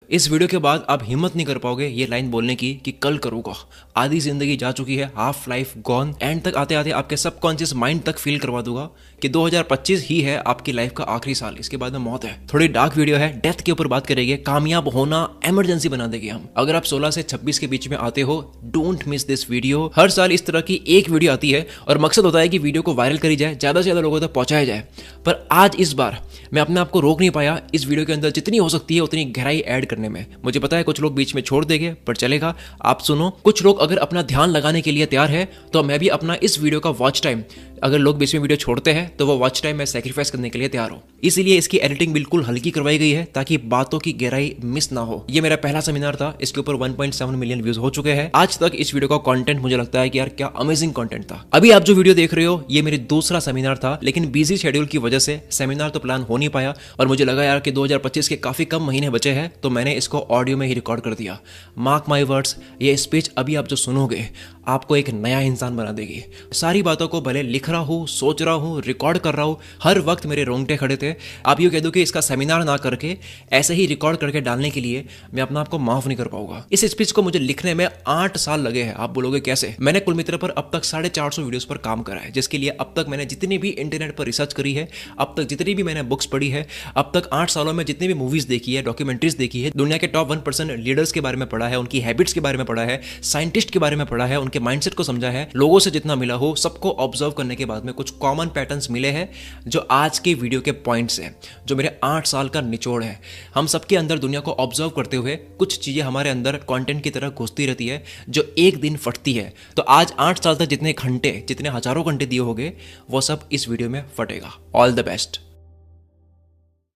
इस वीडियो के बाद आप हिम्मत नहीं कर पाओगे ये लाइन बोलने की कि कल करूंगा। आधी जिंदगी जा चुकी है, हाफ लाइफ गॉन। एंड तक आते आते आपके सबकॉन्शियस माइंड तक फील करवा दूंगा कि 2025 ही है आपकी लाइफ का आखिरी साल, इसके बाद में मौत है। थोड़ी डार्क वीडियो है, डेथ के ऊपर बात करेंगे। कामयाब होना इमरजेंसी बना देंगे हम। अगर आप 16 से 26 के बीच में आते हो, डोंट मिस दिस वीडियो। हर साल इस तरह की एक वीडियो आती है और मकसद होता है कि वीडियो को वायरल करी जाए, ज्यादा से ज्यादा लोगों तक पहुंचाया जाए। पर आज इस बार मैं अपने आप को रोक नहीं पाया इस वीडियो के अंदर जितनी हो सकती है उतनी गहराई ऐड करने में। मुझे पता है कुछ लोग बीच में छोड़ देंगे, पर चलेगा, आप सुनो। कुछ लोग अगर अपना ध्यान लगाने के लिए तैयार है तो मैं भी अपना इस वीडियो का वॉच टाइम, अगर लोग बीच में वीडियो छोड़ते हैं तो वो वॉच टाइम मैं सैक्रिफाइस करने के लिए तैयार हूं। इसीलिए इसकी एडिटिंग बिल्कुल हल्की करवाई गई है ताकि बातों की गहराई मिस ना हो। ये मेरा पहला सेमिनार था, इसके ऊपर 1.7 मिलियन व्यूज हो चुके हैं आज तक। इस वीडियो का कंटेंट मुझे लगता है कि यार क्या अमेजिंग कंटेंट था। अभी आप जो वीडियो देख रहे हो ये मेरी दूसरा सेमिनार था, लेकिन बिजी शेड्यूल की वजह से सेमिनार तो प्लान हो नहीं पाया और मुझे लगा यार कि 2025 के काफी कम महीने बचे हैं तो मैंने इसको ऑडियो में ही रिकॉर्ड कर दिया। मार्क माई वर्ड्स, ये स्पीच अभी आप जो सुनोगे आपको एक नया इंसान बना देगी। सारी बातों को भले लिख रहा हूँ, सोच रहा हूँ, रिकॉर्ड कर रहा हूँ, हर वक्त मेरे रोंगटे खड़े थे। आप यूँ कह दो कि इसका सेमिनार ना करके ऐसे ही रिकॉर्ड करके डालने के लिए मैं अपना आपको माफ नहीं कर पाऊंगा। इस स्पीच को मुझे लिखने में 8 साल लगे हैं। आप बोलोगे कैसे? मैंने कुल मित्र पर अब तक 450 वीडियोस पर काम करा है, जिसके लिए अब तक मैंने जितनी भी इंटरनेट पर रिसर्च करी है, अब तक जितनी भी मैंने बुक्स पढ़ी है, अब तक 8 सालों में जितनी भी मूवीज देखी है, डॉक्यूमेंट्रीज देखी है, दुनिया के टॉप 1% लीडर्स के बारे में पढ़ा है, उनकी हैबिट्स के बारे में पढ़ा है, साइंटिस्ट के बारे में पढ़ा है, उनके माइंडसेट को समझा है, लोगों से जितना मिला हो सबको ऑब्जर्व करने के बाद में कुछ कॉमन पैटर्न्स मिले हैं जो आज के वीडियो के पॉइंट्स हैं, जो मेरे 8 साल का निचोड़ है। हम सबके अंदर दुनिया को ऑब्जर्व करते हुए कुछ चीजें हमारे अंदर कंटेंट की तरह घुसती रहती है जो एक दिन फटती है। तो आज 8 साल तक जितने घंटे, जितने हजारों घंटे दिए होंगे वो सब इस वीडियो में फटेगा। All the best.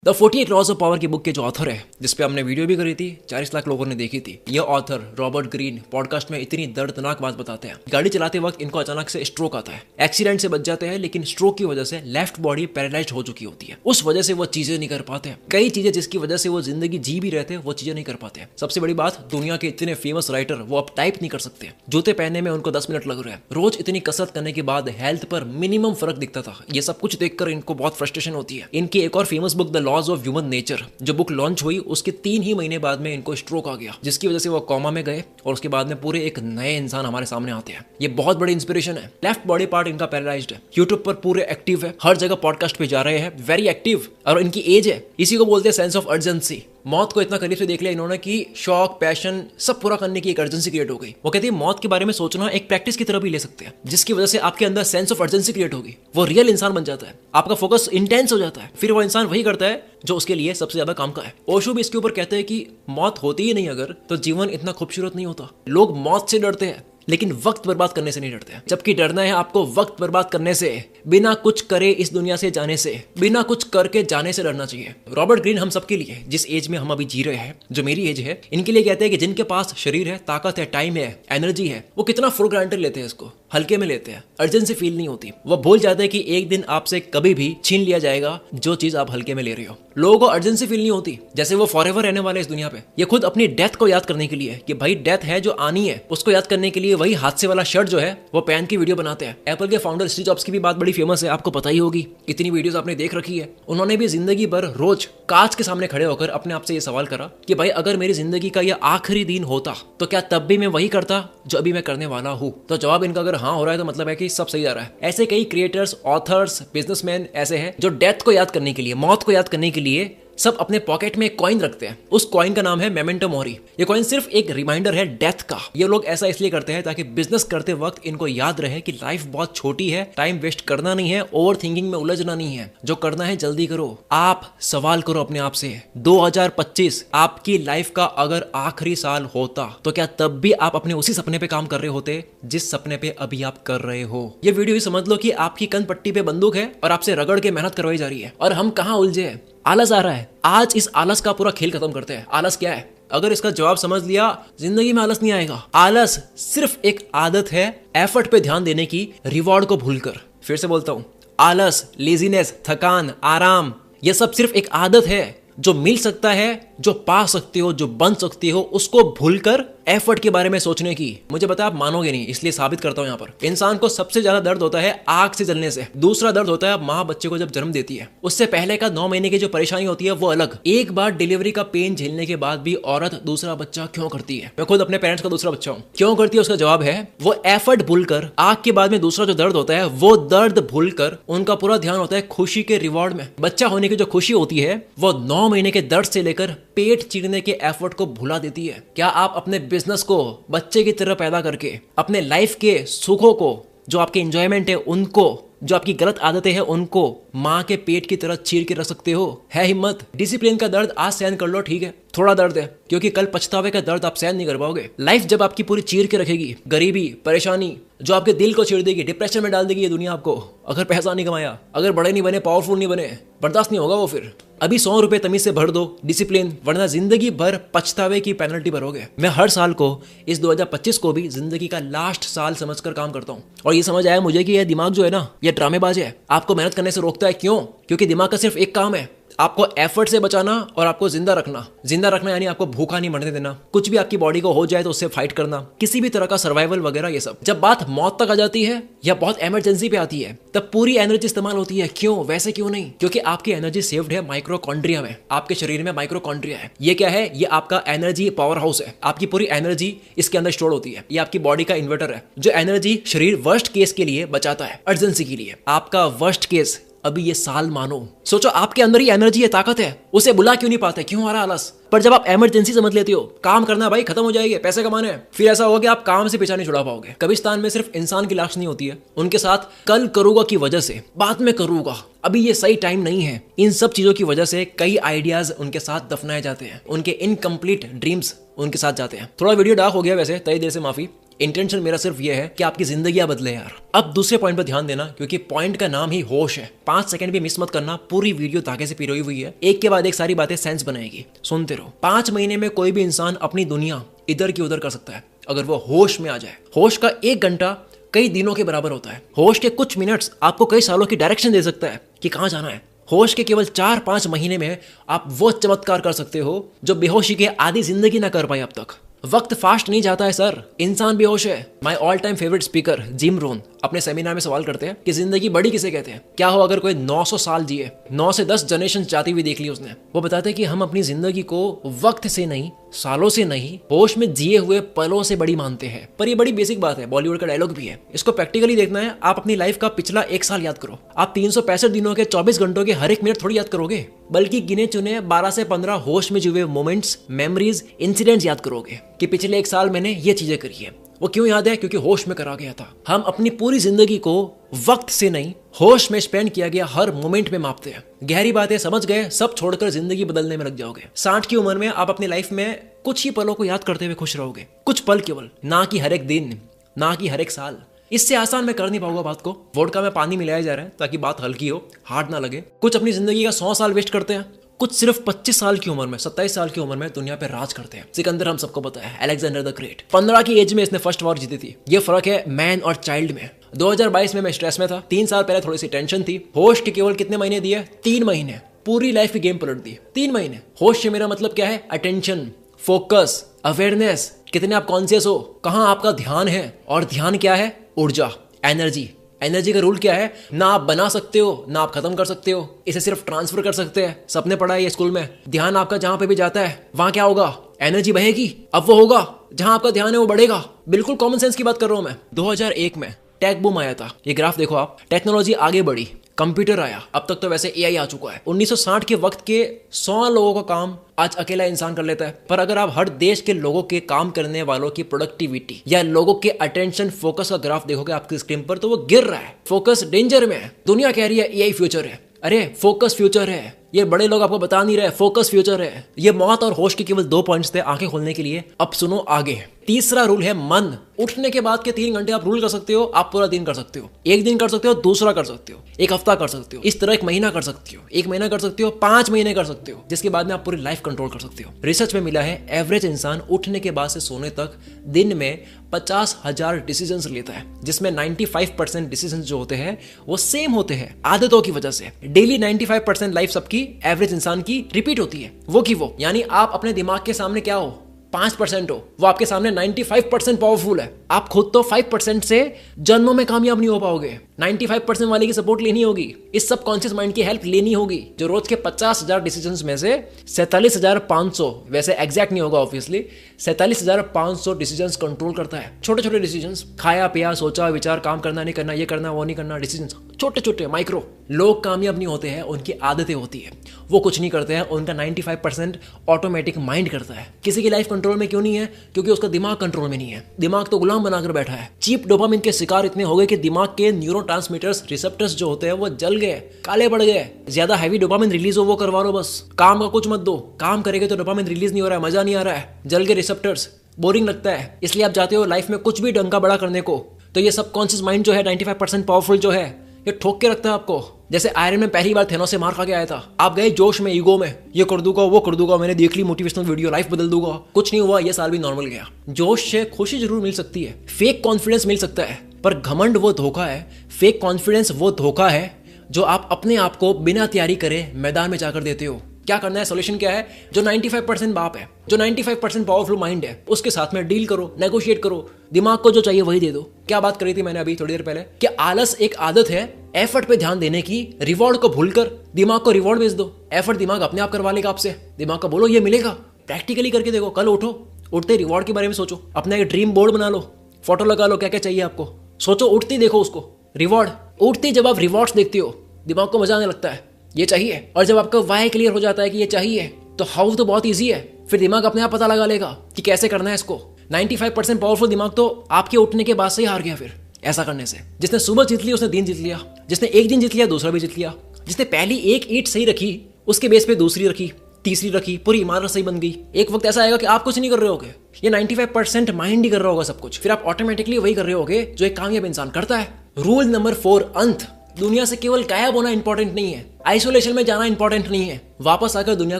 The 48 laws of power की बुक के जो ऑथर है, जिसपे हमने वीडियो भी करी थी, 40 लाख लोगों ने देखी थी, ये ऑथर रॉबर्ट ग्रीन पॉडकास्ट में इतनी दर्दनाक बात बताते हैं। गाड़ी चलाते वक्त इनको अचानक से स्ट्रोक आता है, एक्सीडेंट से बच जाते हैं, लेकिन स्ट्रोक की वजह से लेफ्ट बॉडी पैरालाइज्ड हो चुकी होती है। उस वजह से वो चीजें नहीं कर पाते। कई चीजें जिसकी वजह से वो जिंदगी जी भी रहते हैं वो चीजें नहीं कर पाते। सबसे बड़ी बात, दुनिया के इतने फेमस राइटर वो अब टाइप नहीं कर सकते। जूते पहनने में उनको 10 मिनट लग रहे हैं। रोज इतनी कसरत करने के बाद हेल्थ पर मिनिमम फर्क दिखता था। ये सब कुछ देखकर इनको बहुत फ्रस्ट्रेशन होती है। इनकी एक और famous book the laws of human nature, जो बुक लॉन्च हुई उसके 3 ही महीने बाद में इनको स्ट्रोक आ गया, जिसकी वजह से वो कोमा में गए और उसके बाद में पूरे एक नए इंसान हमारे सामने आते हैं। ये बहुत बड़ी इंस्पिरेशन है। लेफ्ट बॉडी पार्ट इनका पैरालाइज्ड है, यूट्यूब पर पूरे एक्टिव है, हर जगह पॉडकास्ट पे जा रहे हैं, वेरी एक्टिव। और इनकी एज है, इसी को बोलते हैं सेंस ऑफ अर्जेंसी। मौत को इतना करीब से देख लिया इन्होंने कि शौक, पैशन सब पूरा करने की एक अर्जेंसी क्रिएट हो गई। वो कहते हैं मौत के बारे में सोचना एक प्रैक्टिस की तरह भी ले सकते हैं, जिसकी वजह से आपके अंदर सेंस ऑफ अर्जेंसी क्रिएट होगी। वो रियल इंसान बन जाता है, आपका फोकस इंटेंस हो जाता है, फिर वो इंसान वही करता है जो उसके लिए सबसे ज्यादा काम का है। ओशो भी इसके ऊपर कहते हैं कि मौत होती ही नहीं अगर, तो जीवन इतना खूबसूरत नहीं होता। लोग मौत से डरते हैं लेकिन वक्त बर्बाद करने से नहीं डरते, जबकि डरना है आपको वक्त बर्बाद करने से, बिना कुछ करे इस दुनिया से जाने से, बिना कुछ करके जाने से डरना चाहिए। रॉबर्ट ग्रीन हम सबके लिए, जिस एज में हम अभी जी रहे हैं, जो मेरी एज है, इनके लिए कहते हैं कि जिनके पास शरीर है, ताकत है, टाइम है, एनर्जी है, वो कितना फॉर ग्रांटेड लेते हैं, इसको हल्के में लेते हैं, अर्जेंसी फील नहीं होती। वो भूल जाते हैं कि एक दिन आपसे कभी भी छीन लिया जाएगा जो चीज आप हल्के में ले रहे हो। लोगों को अर्जेंसी फील नहीं होती, जैसे वो फॉरएवर रहने वाले इस दुनिया पे। ये खुद अपनी डेथ को याद करने के लिए कि भाई डेथ है जो आनी है, उसको याद करने के लिए वही हादसे वाला शर्ट जो है वो पहन की वीडियो बनाते हैं। एप्पल के फाउंडर स्टीव जॉब्स की भी बात बड़ी फेमस है, आपको पता ही होगी, इतनी वीडियोस आपने देख रखी है। उन्होंने भी जिंदगी भर रोज कांच के सामने खड़े होकर अपने आप से ये सवाल करा कि भाई अगर मेरी जिंदगी का यह आखिरी दिन होता तो क्या तब भी मैं वही करता जो अभी मैं करने वाला हूँ? तो जवाब इनका अगर हाँ हो रहा है तो मतलब है कि सब सही जा रहा है। ऐसे कई क्रिएटर्स, ऑथर्स, बिजनेसमैन ऐसे हैं जो डेथ को याद करने के लिए, मौत को याद करने के लिए सब अपने पॉकेट में एक कॉइन रखते हैं। उस कॉइन का नाम है मेमेंटो मोरी। ये कॉइन सिर्फ एक रिमाइंडर है डेथ का। ये लोग ऐसा इसलिए करते हैं ताकि बिजनेस करते वक्त इनको याद रहे कि लाइफ बहुत छोटी है, टाइम वेस्ट करना नहीं है, ओवर थिंकिंग में उलझना नहीं है, जो करना है जल्दी करो। आप सवाल करो अपने आप से, 2025 आपकी लाइफ का अगर आखिरी साल होता तो क्या तब भी आप अपने उसी सपने पे काम कर रहे होते जिस सपने पे अभी आप कर रहे हो? ये वीडियो ही समझ लो कि आपकी कन पट्टी पे बंदूक है और आपसे रगड़ के मेहनत करवाई जा रही है, और हम कहाँ उलझे हैं? आलस आ रहा है। आज इस आलस का पूरा खेल खत्म करते हैं। आलस क्या है? अगर इसका जवाब समझ लिया, जिंदगी में आलस नहीं आएगा। आलस सिर्फ एक आदत है एफर्ट पे ध्यान देने की, रिवॉर्ड को भूलकर। फिर से बोलता हूं, आलस, लेजीनेस, थकान, आराम, यह सब सिर्फ एक आदत है जो मिल सकता है जो पा सकते हो, जो बन सकते हो, उसको भूलकर एफर्ट के बारे में सोचने की। मुझे पता है आप मानोगे नहीं, इसलिए साबित करता हूं। यहाँ पर इंसान को सबसे ज्यादा दर्द होता है आग से जलने से। दूसरा दर्द होता है माँ बच्चे को जब जन्म देती है, उससे पहले का 9 महीने की जो परेशानी होती है वो अलग। एक बार डिलीवरी का पेन झेलने के बाद भी औरत दूसरा बच्चा क्यों करती है? मैं खुद अपने पेरेंट्स का दूसरा बच्चा हूँ। क्यों करती है उसका जवाब है वो एफर्ट भूलकर, आग के बाद में दूसरा जो दर्द होता है वो दर्द भूलकर उनका पूरा ध्यान होता है खुशी के रिवॉर्ड में। बच्चा होने की जो खुशी होती है वो 9 महीने के दर्द से लेकर पेट चीरने के एफर्ट को भुला देती है। क्या आप अपने बिजनेस को बच्चे की तरह पैदा करके, अपने लाइफ के सुखों को, जो आपके एंजॉयमेंट है उनको, जो आपकी गलत आदतें हैं उनको माँ के पेट की तरह चीर के रख सकते हो? है हिम्मत? डिसिप्लिन का दर्द आज सहन कर लो, ठीक है, थोड़ा दर्द है, क्योंकि कल पछतावे का दर्द आप सहन नहीं कर पाओगे। लाइफ जब आपकी पूरी चीर के रखेगी, गरीबी, परेशानी जो आपके दिल को चीर देगी, डिप्रेशन में डाल देगी ये दुनिया आपको। अगर पैसा नहीं कमाया, अगर बड़े नहीं बने, पावरफुल नहीं बने, बर्दाश्त नहीं होगा वो। फिर अभी 100 रुपए तमीज से भर दो डिसिप्लिन, वरना जिंदगी भर पछतावे की पेनल्टी भरोगे। मैं हर साल को इस 2025 को भी जिंदगी का लास्ट साल समझकर काम करता हूँ, और ये समझ आया मुझे कि ये दिमाग जो है ना, ये ड्रामेबाज है, आपको मेहनत करने से रोकता है। क्यों? क्योंकि दिमाग का सिर्फ एक काम है, आपको एफर्ट से बचाना और आपको जिंदा रखना। जिंदा रखना यानी आपको भूखा नहीं मरने देना। कुछ भी आपकी बॉडी को हो जाए तो उससे फाइट करना, किसी भी तरह का सर्वाइवल वगैरह ये सब। जब बात मौत तक आ जाती है या बहुत इमरजेंसी पे आती है, तब पूरी एनर्जी इस्तेमाल होती है। क्यों? वैसे क्यों नहीं? क्योंकि आपकी एनर्जी सेव्ड है माइक्रोकॉन्ड्रिया में। आपके शरीर में माइक्रोकॉन्ड्रिया है। ये क्या है? ये आपका एनर्जी पावर हाउस है। आपकी पूरी एनर्जी इसके अंदर स्टोर होती है। ये आपकी बॉडी का इन्वर्टर है, जो एनर्जी शरीर वर्स्ट केस के लिए बचाता है, अर्जेंसी के लिए। आपका वर्स्ट केस अभी ये साल मानो। सोचो आपके अंदर ही एनर्जी है, ताकत है, उसे बुला क्यों नहीं पाते? क्यों आ रहा आलस? पर जब आप इमरजेंसी समझ लेते हो, काम करना भाई, खत्म हो जाएगी, पैसे कमाने हैं, फिर ऐसा होगा कि आप काम से पीछा नहीं छुड़ा पाओगे। कब्रिस्तान में सिर्फ इंसान की लाश नहीं होती है, उनके साथ कल करूंगा की वजह से, बाद में करूंगा, अभी ये सही टाइम नहीं है, इन सब चीजों की वजह से कई आइडियाज उनके साथ दफनाए जाते हैं, उनके इनकम्प्लीट ड्रीम्स उनके साथ जाते हैं। थोड़ा वीडियो डार्क हो गया वैसे, तय देर से माफी। इंटेंशन मेरा सिर्फ ये है कि आपकी जिंदगियां बदले यार। अब दूसरे पॉइंट पर ध्यान देना, क्योंकि पॉइंट का नाम ही होश है। 5 सेकंड भी मिस मत करना, पूरी वीडियो धागे से पिरोई हुई है, एक के बाद एक सारी बातें सेंस बनाएगी, सुनते रहो। 5 महीने में कोई भी इंसान अपनी दुनिया इधर की उधर कर सकता है, अगर वो होश में आ जाए। होश का 1 घंटा कई दिनों के बराबर होता है। होश के कुछ मिनट्स आपको कई सालों की डायरेक्शन दे सकता है कि कहाँ जाना है। होश के केवल 4-5 महीने में आप वो चमत्कार कर सकते हो जो बेहोशी के आधी जिंदगी ना कर पाए अब तक। वक्त फास्ट नहीं जाता है सर, इंसान बेहोश है। My all time favourite speaker Jim Rohn अपने सेमिनार में सवाल करते हैं कि जिंदगी बड़ी किसे कहते हैं? क्या हो अगर कोई 900 साल जिए, 9 से 10 जनरेशन जाती हुई देख ली उसने। वो बताते हैं कि हम अपनी जिंदगी को वक्त से नहीं, सालों से नहीं, होश में जिए हुए पलों से बड़ी मानते हैं। पर ये बड़ी बेसिक बात है, बॉलीवुड का डायलॉग भी है। इसको प्रैक्टिकली देखना है, आप अपनी लाइफ का पिछला 1 साल याद करो। आप 365 दिनों के 24 घंटों के हर एक मिनट थोड़ी याद करोगे, बल्कि गिने चुने 12 से 15 होश में जुए मोमेंट्स, मेमोरीज, इंसिडेंट्स याद करोगे कि पिछले 1 साल मैंने ये चीजें करी है। वो क्यों याद है? क्योंकि होश में करा गया था। हम अपनी पूरी जिंदगी को वक्त से नहीं, होश में स्पेंड किया गया हर मोमेंट में मापते हैं। गहरी बातें समझ गए, सब छोड़कर जिंदगी बदलने में लग जाओगे। 60 की उम्र में आप अपनी लाइफ में कुछ ही पलों को याद करते हुए खुश रहोगे, कुछ पल केवल, ना कि हर एक दिन, ना कि हर एक साल। इससे आसान मैं कर नहीं पाऊंगा बात को। वोडका में पानी मिलाया जा रहा है ताकि बात हल्की हो, हार्ड ना लगे। कुछ अपनी जिंदगी का 100 साल वेस्ट करते हैं, कुछ सिर्फ 25 साल की उम्र में, 27 साल की उम्र में दुनिया पे राज करते हैं। सिकंदर हम सबको पता है, अलेक्जेंडर द ग्रेट, 15 की एज में इसने फर्स्ट वॉर जीती थी। ये फर्क है मैन और चाइल्ड में। 2022 में मैं स्ट्रेस में था, 3 साल पहले थोड़ी सी टेंशन थी। होश के केवल कितने महीने दिए? 3 महीने, पूरी लाइफ की गेम पलट दी। 3 महीने। होश से मेरा मतलब क्या है? अटेंशन, फोकस, अवेयरनेस, कितने आप कॉन्शियस हो, कहाँ आपका ध्यान है। और ध्यान क्या है? ऊर्जा, एनर्जी। एनर्जी का रूल क्या है? ना आप बना सकते हो, ना आप खत्म कर सकते हो, इसे सिर्फ ट्रांसफर कर सकते हैं। सबने पढ़ा है ये स्कूल में। ध्यान आपका जहां पे भी जाता है वहां क्या होगा? एनर्जी बहेगी। अब वो होगा जहां आपका ध्यान है, वो बढ़ेगा। बिल्कुल कॉमन सेंस की बात कर रहा हूं मैं। 2001 में टेक बूम आया था। ये ग्राफ देखो आप, टेक्नोलॉजी आगे बढ़ी, कंप्यूटर आया, अब तक तो वैसे एआई आ चुका है। 1960 के वक्त के 100 लोगों का काम आज अकेला इंसान कर लेता है। पर अगर आप हर देश के लोगों के काम करने वालों की प्रोडक्टिविटी या लोगों के अटेंशन फोकस का ग्राफ देखोगे आपकी स्क्रीन पर, तो वो गिर रहा है। फोकस डेंजर में है। दुनिया कह रही है एआई फ्यूचर है, अरे फोकस फ्यूचर है। ये बड़े लोग आपको बता नहीं रहे, फोकस फ्यूचर है। ये मौत और होश के केवल 2 पॉइंट्स थे आंखें खोलने के लिए। अब सुनो आगे। तीसरा रूल है मन। उठने के बाद के 3 घंटे आप रूल कर सकते हो, आप पूरा दिन कर सकते हो, एक दिन कर सकते हो, दूसरा कर सकते हो, एक हफ्ता कर सकते हो, इस तरह 1 महीना कर सकते हो, 1 महीना कर सकते हो, 5 महीने कर सकते हो, जिसके बाद में आप पूरी लाइफ कंट्रोल कर सकते हो। रिसर्च में मिला है एवरेज इंसान उठने के बाद से सोने तक दिन में 50,000 डिसीजंस लेता है, जिसमें 95% डिसीजंस जो होते हैं वो सेम होते हैं आदतों की वजह से। डेली 95% लाइफ सबकी एवरेज इंसान की रिपीट होती है, वो की वो। यानी आप अपने दिमाग के सामने क्या हो, 5% हो, वो आपके सामने 95% पावरफुल है। आप खुद तो 5% से जन्मों में कामयाब नहीं हो पाओगे, 95% वाले की सपोर्ट लेनी होगी, इस सब कॉन्शियस माइंड की हेल्प लेनी होगी, जो रोज के 50,000 डिसीजंस में से 47,500, वैसे एग्जैक्ट नहीं होगा ऑब्वियसली, 47,500 डिसीजंस कंट्रोल करता है। छोटे छोटे डिसीजंस, खाया पिया, सोचा विचार, काम करना नहीं करना, ये करना वो नहीं करना, डिसीजंस छोटे छोटे माइक्रो। लोग कामयाब नहीं होते हैं, उनकी आदतें होती है, वो कुछ नहीं करते हैं, उनका 95% ऑटोमेटिक माइंड करता है। किसी की लाइफ कंट्रोल में क्यों नहीं है? क्योंकि उसका दिमाग कंट्रोल में नहीं है, दिमाग तो गुलाम बनाकर बैठा है। चीप डोपामिन के शिकार इतने हो गए कि दिमाग के न्यूरोट्रांसमीटर्स, रिसेप्टर्स जो होते हैं वो जल गए, काले पड़ गए। ज्यादा हैवी डोपामिन रिलीज हो वो करवा लो, बस काम का कुछ मत दो। काम करेंगे तो डोपामिन रिलीज नहीं हो रहा है, मजा नहीं आ रहा है, जल गए रिसेप्टर्स, बोरिंग लगता है, इसलिए आप जाते हो लाइफ में कुछ भी डंका बड़ा करने को। तो ये सबकॉन्शियस माइंड जो है 95% पावरफुल जो है, ये ठोक के रखता है आपको। जैसे आयरन मैन पहली बार थेनोस से मार खा के आया था, आप गए जोश में, ईगो में, ये कर दूंगा वो कर दूंगा, मैंने देख ली मोटिवेशनल वीडियो, लाइफ बदल दूंगा, कुछ नहीं हुआ, ये साल भी नॉर्मल गया। जोश से खुशी जरूर मिल सकती है, फेक कॉन्फिडेंस मिल सकता है, पर घमंड वो धोखा है, फेक कॉन्फिडेंस वो धोखा है जो आप अपने आप को बिना तैयारी करे मैदान में जाकर देते हो। क्या करना है, सोल्यूशन क्या है? जो 95% बाप है, जो 95% पावरफुल माइंड है, उसके साथ में डील करो, नेगोशिएट करो, दिमाग को जो चाहिए वही दे दो। क्या बात करी थी मैंने अभी थोड़ी देर पहले, कि आलस एक आदत है एफर्ट पे ध्यान देने की, रिवॉर्ड को भूलकर दिमाग को रिवॉर्ड भेज दो। एफर्ट दिमाग अपने आप करवा लेगा आपसे, दिमाग को बोलो ये मिलेगा, प्रैक्टिकली करके देखो, कल उठो, उठते रिवॉर्ड के बारे में सोचो, अपना एक ड्रीम बोर्ड बना लो, फोटो लगा लो, क्या क्या चाहिए आपको, सोचो, उठती देखो उसको, रिवॉर्ड उठती। जब आप रिवॉर्ड्स देखती हो दिमाग को मजा आने लगता है, ये चाहिए। और जब आपका वाई क्लियर हो जाता है कि ये चाहिए, तो हाउ तो बहुत ईजी है, फिर दिमाग अपने आप पता लगा लेगा कि कैसे करना है इसको। 95% पावरफुल दिमाग तो आपके उठने के बाद से ही हार गया। फिर ऐसा करने से जिसने सुबह जीत लिया उसने दिन जीत लिया, जिसने एक दिन जीत लिया दूसरा भी जीत लिया, जिसने पहली एक ईंट सही रखी उसके बेस पे दूसरी रखी, तीसरी रखी, पूरी इमारत सही बन गई। एक वक्त ऐसा आएगा कि आप कुछ नहीं कर रहे होगे, ये 95% माइंड ही कर रहा होगा सब कुछ, फिर आप ऑटोमेटिकली वही कर रहे होगे जो एक कामयाब इंसान करता है। रूल नंबर 4, अंत। दुनिया से केवल गायब होना इंपॉर्टेंट नहीं है, आइसोलेशन में जाना इंपॉर्टेंट नहीं है, वापस आकर दुनिया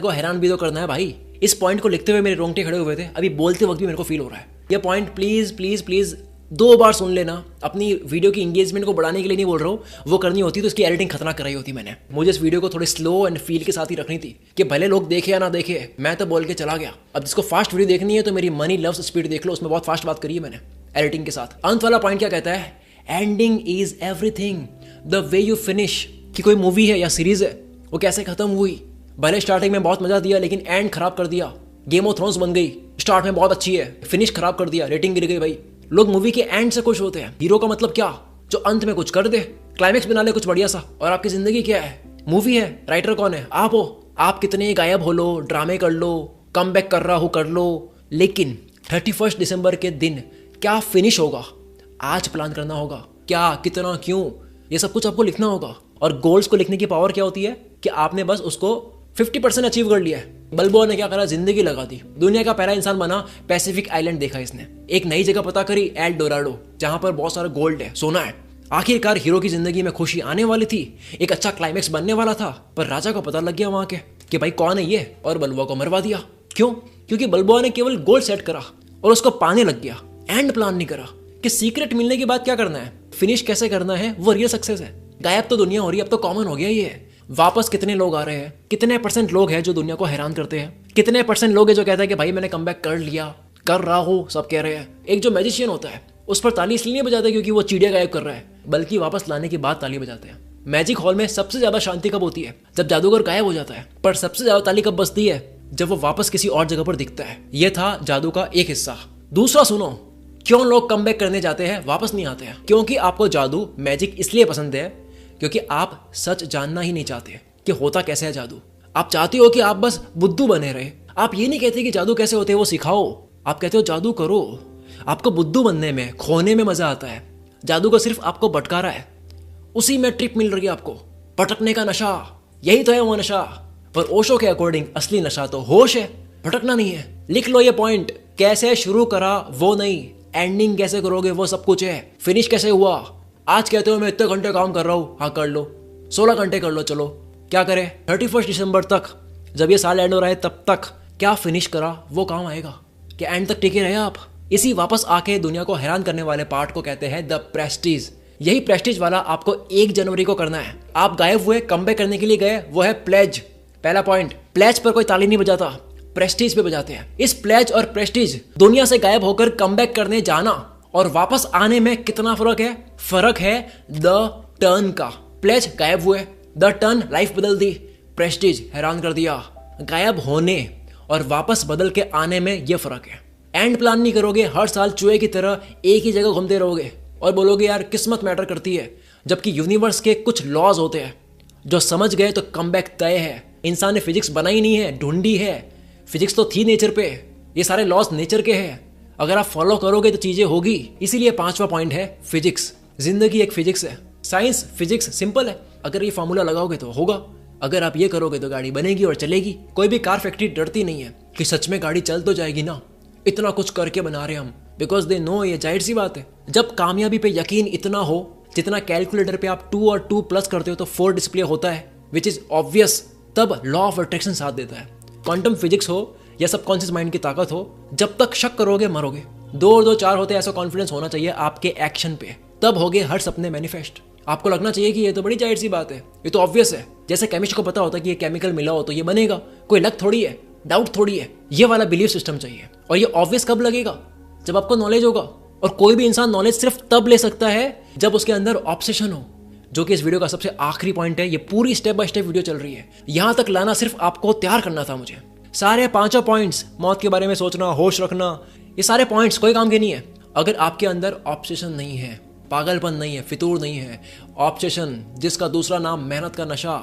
को हैरान भी तो करना है भाई। इस पॉइंट को लिखते हुए मेरे रोंगटे खड़े हुए थे, अभी बोलते वक्त भी मेरे को फील हो रहा है। ये पॉइंट प्लीज प्लीज प्लीज 2 बार सुन लेना। अपनी वीडियो की एंगेजमेंट को बढ़ाने के लिए नहीं बोल रहा हूँ, वो करनी होती तो इसकी एडिटिंग खतरनाक कराई होती मैंने। मुझे इस वीडियो को थोड़ी स्लो एंड फील के साथ ही रखनी थी कि भले लोग देखे या ना देखे, मैं तो बोल के चला गया। अब जिसको फास्ट वीडियो देखनी है तो मेरी मनी लव्स स्पीड देख लो, उसमें बहुत फास्ट बात करी है मैंने एडिटिंग के साथ। अंत वाला पॉइंट क्या कहता है? Ending is everything, the way you finish. कि कोई मूवी है या सीरीज है, वो कैसे खत्म हुई, भले स्टार्टिंग में बहुत मजा दिया लेकिन एंड खराब कर दिया। गेम ऑफ थ्रोन्स बन गई, स्टार्ट में बहुत अच्छी है, फिनिश खराब कर दिया, रेटिंग गिर गई भाई। लोग मूवी के एंड से खुश होते हैं, हीरो का मतलब क्या? जो अंत में कुछ कर दे, क्लाइमेक्स बना ले कुछ बढ़िया सा। और आपकी जिंदगी क्या है? मूवी है, राइटर कौन है? आप हो। आप कितने गायब हो लो, ड्रामे कर लो, कम बैक कर रहा हो कर लो, लेकिन 31 दिसंबर के दिन क्या फिनिश होगा, आज प्लान करना होगा। क्या, कितना, क्यों, ये सब कुछ आपको लिखना होगा। और गोल्स को लिखने की पावर क्या होती है कि आपने बस उसको 50% अचीव कर लिया है। बल्बो ने क्या करा, जिंदगी लगा दी, दुनिया का पहला इंसान बना, पैसिफिक आइलैंड देखा इसने, एक नई जगह पता करी, एल डोराडो, जहां पर बहुत सारा गोल्ड है, सोना है। आखिरकार हीरो की जिंदगी में खुशी आने वाली थी, एक अच्छा क्लाइमेक्स बनने वाला था, पर राजा को पता लग गया वहां के कि भाई कौन है ये, और बल्बुआ को मरवा दिया। क्यों? क्योंकि बल्बुआ ने केवल गोल सेट करा और उसको पाने लग गया, एंड प्लान नहीं करा कि सीक्रेट मिलने के बाद क्या करना है, फिनिश कैसे करना है, वो रियल सक्सेस है। गायब तो दुनिया हो रही है, अब तो कॉमन हो गया ये। वापस कितने लोग आ रहे हैं, कितने % लोग हैं जो दुनिया को हैरान करते हैं, कितने % लोग हैं जो कहते हैं कि भाई मैंने कमबैक कर लिया, कर रहा हूँ, सब कह रहे हैं। एक जो मैजिशियन होता है उस पर ताली इसलिए नहीं बजाते क्योंकि वो चिड़िया गायब कर रहा है, बल्कि वापस लाने के बाद ताली बजाते हैं। मैजिक हॉल में सबसे ज्यादा शांति कब होती है? जब जादूगर गायब हो जाता है। पर सबसे ज्यादा ताली कब बजती है? जब वो वापस किसी और जगह पर दिखता है। यह था जादू का एक हिस्सा। दूसरा सुनो, क्यों लोग कमबैक करने जाते हैं, वापस नहीं आते हैं? क्योंकि आपको जादू, मैजिक इसलिए पसंद है क्योंकि आप सच जानना ही नहीं चाहते कि होता कैसे है जादू। आप चाहते हो कि आप बस बुद्धू बने रहे। आप ये नहीं कहते कि जादू कैसे होते हैं वो सिखाओ, आप कहते हो जादू करो। आपको बुद्धू बनने में, खोने में मजा आता है। जादू का सिर्फ आपको भटका रहा है, उसी में ट्रिप मिल रही है आपको, भटकने का नशा, यही तो है वो नशा। पर ओशो के अकॉर्डिंग असली नशा तो होश है, भटकना नहीं है। लिख लो ये पॉइंट, कैसे शुरू करा वो नहीं, एंडिंग कैसे करोगे वो सब कुछ है। फिनिश कैसे हुआ, आज कहते हो मैं इतने घंटे काम कर रहा हूँ, हाँ कर लो, 16 घंटे कर लो, चलो क्या करें 31 दिसंबर तक, जब ये साल एंड हो रहा है तब तक क्या फिनिश करा वो काम आएगा, क्या एंड तक टिके रहे आप। इसी वापस आके दुनिया को हैरान करने वाले पार्ट को कहते हैं द प्रेस्टीज। यही प्रेस्टीज वाला आपको 1 जनवरी को करना है। आप गायब हुए, कमबैक करने के लिए गए, वो है प्लेज। पहला पॉइंट, प्लेज पर कोई ताली नहीं बजाता, प्रेस्टीज पे बजाते हैं। इस प्लेज और प्रेस्टीज, दुनिया से गायब होकर कमबैक करने जाना और वापस आने में कितना फर्क है? फर्क है द टर्न का। प्लेज गायब हुए, द टर्न लाइफ बदल दी, प्रेस्टीज हैरान कर दिया। गायब होने और वापस बदल के आने में यह फर्क है। एंड प्लान नहीं करोगे, हर साल चूहे की तरह एक ही जगह घूमते रहोगे और बोलोगे यार किस्मत मैटर करती है, जबकि यूनिवर्स के कुछ लॉज होते हैं जो समझ गए तो कमबैक तय है। इंसान ने फिजिक्स बनाई नहीं है, ढूंढी है। फिजिक्स तो थी नेचर पे, ये सारे लॉज नेचर के हैं। अगर आप फॉलो करोगे तो चीजें होगी। इसीलिए 5वां पॉइंट है फिजिक्स। जिंदगी एक फिजिक्स है। साइंस फिजिक्स सिंपल है, अगर ये फॉर्मूला लगाओगे तो होगा, अगर आप ये करोगे तो गाड़ी बनेगी और चलेगी। कोई भी कार फैक्ट्री डरती नहीं है कि सच में गाड़ी चल तो जाएगी ना, इतना कुछ करके बना रहे हम, बिकॉज दे नो, ये जाहिर सी बात है। जब कामयाबी पे यकीन इतना हो जितना कैलकुलेटर पे आप 2 और 2 प्लस करते हो तो 4 डिस्प्ले होता है, विच इज ऑब्वियस, तब लॉ ऑफ अट्रैक्शन साथ देता है। क्वांटम फिजिक्स हो या सबकॉन्शियस माइंड की ताकत हो, जब तक शक करोगे मरोगे। 2 और 2 4 होते, ऐसा कॉन्फिडेंस होना चाहिए आपके एक्शन पे, तब होगे हर सपने मैनिफेस्ट। आपको लगना चाहिए कि ये तो बड़ी जाहिर सी बात है, ये तो ऑब्वियस है। जैसे केमिस्ट को पता होता है कि ये केमिकल मिला हो तो ये बनेगा, कोई लक थोड़ी है, डाउट थोड़ी है। ये वाला बिलीफ सिस्टम चाहिए। और ये ऑब्वियस कब लगेगा? जब आपको नॉलेज होगा। और कोई भी इंसान नॉलेज सिर्फ तब ले सकता है जब उसके अंदर ऑब्सेशन हो, जो कि इस वीडियो का सबसे आखिरी पॉइंट है। ये पूरी स्टेप बाय स्टेप वीडियो चल रही है, यहां तक लाना सिर्फ आपको तैयार करना था मुझे। सारे 5 पॉइंट्स, मौत के बारे में सोचना, होश रखना, ये सारे पॉइंट्स कोई काम के नहीं है अगर आपके अंदर ऑब्सेशन नहीं है, पागलपन नहीं है, फितूर नहीं है। ऑब्सेशन, जिसका दूसरा नाम मेहनत का नशा।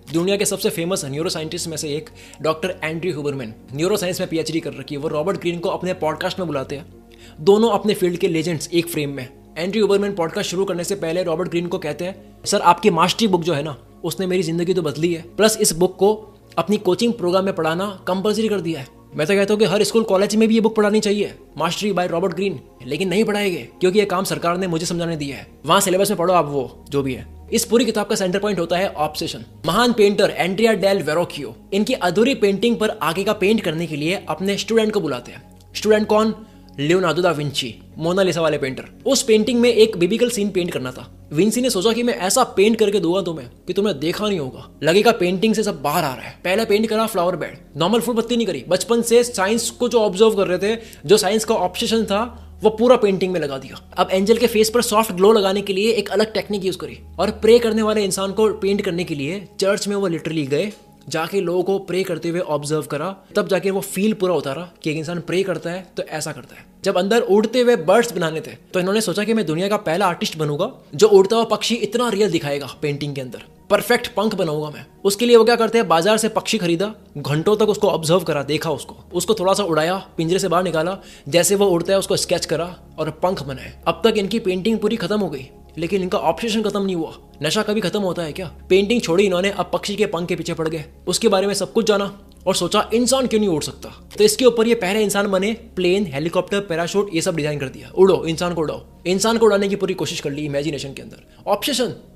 दुनिया के सबसे फेमस न्यूरो साइंटिस्ट में से एक doctor Andrew Huberman, neuro science में PhD कर रखी है, वो रॉबर्ट ग्रीन को अपने पॉडकास्ट में बुलाते हैं। दोनों अपने फील्ड के लेजेंड्स एक फ्रेम में। एंड्रयू हुबरमैन पॉडकास्ट शुरू करने से पहले रॉबर्ट ग्रीन को कहते हैं, सर आपकी मास्टरी बुक जो है ना, उसने मेरी जिंदगी तो बदली है, प्लस इस बुक को अपनी कोचिंग प्रोग्राम में पढ़ाना कंपलसरी कर दिया है। मैं तो कहता हूँ कि हर स्कूल कॉलेज में भी ये बुक पढ़ानी चाहिए, मास्टरी बाय रॉबर्ट ग्रीन, लेकिन नहीं पढ़ाएंगे क्योंकि ये काम सरकार ने मुझे समझाने दिया है। वहां सिलेबस में पढ़ो आप वो जो भी है। इस पूरी किताब का सेंटर पॉइंट होता है ऑब्सेशन। महान पेंटर एंड्रिया डेल वेरोक्यो इनकी अधूरी पेंटिंग पर आगे का पेंट करने के लिए अपने स्टूडेंट को बुलाते हैं। स्टूडेंट कौन? लियोनार्डो दा विंची, मोनालिसा वाले पेंटर। उस पेंटिंग में एक बिब्लिकल सीन पेंट करना था। विंसी ने सोचा कि मैं ऐसा पेंट करके दूंगा तुम्हें कि तुम्हें देखा नहीं होगा, लगेगा पेंटिंग से सब बाहर आ रहा है। पहले पेंट करा फ्लावर बेड, नॉर्मल फूल पत्ती नहीं करी। बचपन से साइंस को जो ऑब्जर्व कर रहे थे, जो साइंस का ऑब्सेशन था, वो पूरा पेंटिंग में लगा दिया। अब एंजल के फेस पर सॉफ्ट ग्लो लगाने के लिए एक अलग टेक्निक यूज करी, और प्रे करने वाले इंसान को पेंट करने के लिए चर्च में वो लिटरली गए, जाके लोगों को प्रे करते हुए ऑब्जर्व करा, तब जाके वो फील पूरा उतारा कि एक इंसान प्रे करता है तो ऐसा करता है। जब अंदर उड़ते हुए बर्ड्स बनाने थे तो इन्होंने सोचा कि मैं दुनिया का पहला आर्टिस्ट बनूंगा जो उड़ता हुआ पक्षी इतना रियल दिखाएगा पेंटिंग के अंदर, परफेक्ट पंख बनाऊंगा मैं। उसके लिए वो क्या करते हैं, बाजार से पक्षी खरीदा, घंटों तक उसको ऑब्जर्व करा, देखा उसको थोड़ा सा उड़ाया, पिंजरे से बाहर निकाला, जैसे वो उड़ता है उसको स्केच करा और पंख बनाए। अब तक इनकी पेंटिंग पूरी खत्म हो गई, लेकिन इनका ऑब्सेशन खत्म नहीं हुआ। नशा कभी खत्म होता है क्या? पेंटिंग छोड़ी इन्होंने, अब पक्षी के पंख के पीछे पड़ गए। उसके बारे में सब कुछ जाना और सोचा इंसान क्यों नहीं उड़ सकता, तो इसके ऊपर ये पहले इंसान बने। प्लेन, हेलीकॉप्टर, पैराशूट, ये सब डिजाइन कर दिया। उड़ो, इंसान को उड़ाओ। इंसान को उड़ाने की पूरी कोशिश कर ली इमेजिनेशन के अंदर।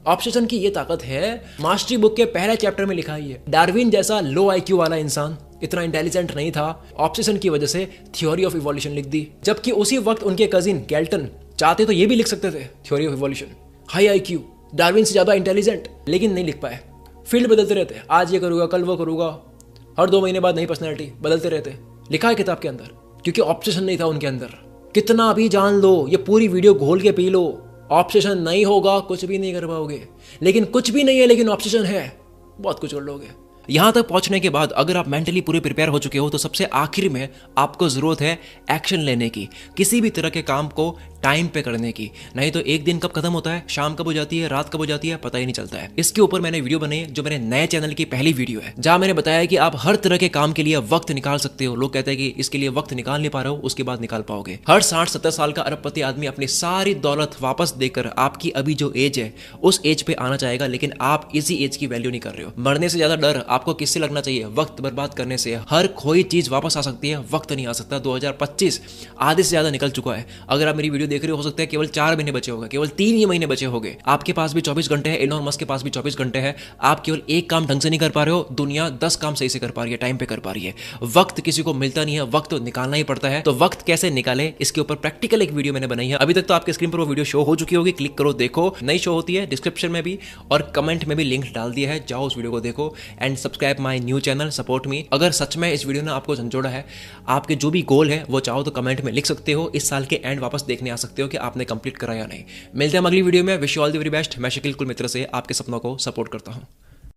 ऑब्सेशन की ये ताकत है, मास्टरी बुक के पहले चैप्टर में लिखा ही है। डार्विन जैसा लो IQ वाला इंसान इतना इंटेलिजेंट नहीं था, ऑब्सेशन की वजह से थ्योरी ऑफ इवोल्यूशन लिख दी। जबकि उसी वक्त उनके कजिन गैल्टन चाहते तो ये भी लिख सकते थे theory of evolution, high IQ, Darwin से ज्यादा इंटेलिजेंट, लेकिन नहीं लिख पाए। फील्ड बदलते रहते, आज ये करूंगा, कल वो करूंगा, हर 2 महीने बाद नई पर्सनैलिटी बदलते रहते। लिखा है किताब के अंदर, क्योंकि ऑब्सेशन नहीं था उनके अंदर। कितना भी जान लो, ये पूरी वीडियो घोल के पी लो, ऑब्सेशन नहीं होगा कुछ भी नहीं कर पाओगे। लेकिन कुछ भी नहीं है, लेकिन ऑब्सेशन है, बहुत कुछ कर लोगे। यहाँ तक पहुंचने के बाद अगर आप मेंटली पूरे प्रिपेयर हो चुके हो तो सबसे आखिर में आपको जरूरत है एक्शन लेने की। किसी भी तरह के काम को टाइम पे करने की। नहीं तो एक दिन कब खत्म होता है, शाम कब हो जाती है, रात कब हो जाती है, पता ही नहीं चलता है। इसके ऊपर मैंने वीडियो बनाई है जो मेरे नए चैनल की पहली वीडियो है, जहां मैंने बताया कि आप हर तरह के काम के लिए वक्त निकाल सकते हो। लोग कहते हैं कि इसके लिए वक्त निकाल नहीं पा रहे हो, उसके बाद निकाल पाओगे। हर 60-70 साल का अरबपति आदमी अपनी सारी दौलत वापस देकर आपकी अभी जो एज है उस एज पे आना चाहेगा, लेकिन आप इसी एज की वैल्यू नहीं कर रहे हो। मरने से ज्यादा डर आपको किससे लगना चाहिए? वक्त बर्बाद करने से। हर खोई चीज वापस आ सकती है, वक्त नहीं आ सकता। 2025 आधे से ज्यादा निकल चुका है। अगर आप मेरी वीडियो देख रहे हो सकता है केवल 4 महीने बचे होंगे, केवल 3 ही महीने बचे होंगे। आपके पास भी 24 घंटे है, एलोन मस्क के पास भी 24 घंटे है। आप केवल एक काम ढंग से नहीं कर पा रहे हो, दुनिया 10 काम सही से कर पा रही है, टाइम पे कर पा रही है। वक्त किसी को मिलता नहीं है, वक्त तो निकालना ही पड़ता है। तो वक्त कैसे निकाले इसके ऊपर प्रैक्टिकल एक वीडियो मैंने बनाई है। अभी तक तो आपके स्क्रीन पर वो वीडियो शो हो चुकी होगी, क्लिक करो देखो। नई शो होती है डिस्क्रिप्शन में भी और कमेंट में भी लिंक डाल दिया है, जाओ उस वीडियो को देखो and subscribe my new channel, support me. अगर सच में इस वीडियो ने आपको झंझोड़ा है, आपके जो भी गोल है वो चाहो तो कमेंट में लिख सकते हो। इस साल के एंड वापस देखने आ सकते हो कि आपने कंप्लीट करा या नहीं। मिलते हैं अगली वीडियो में। Wish you all the very best. मैं शकील कुल मित्र से आपके सपनों को सपोर्ट करता हूँ।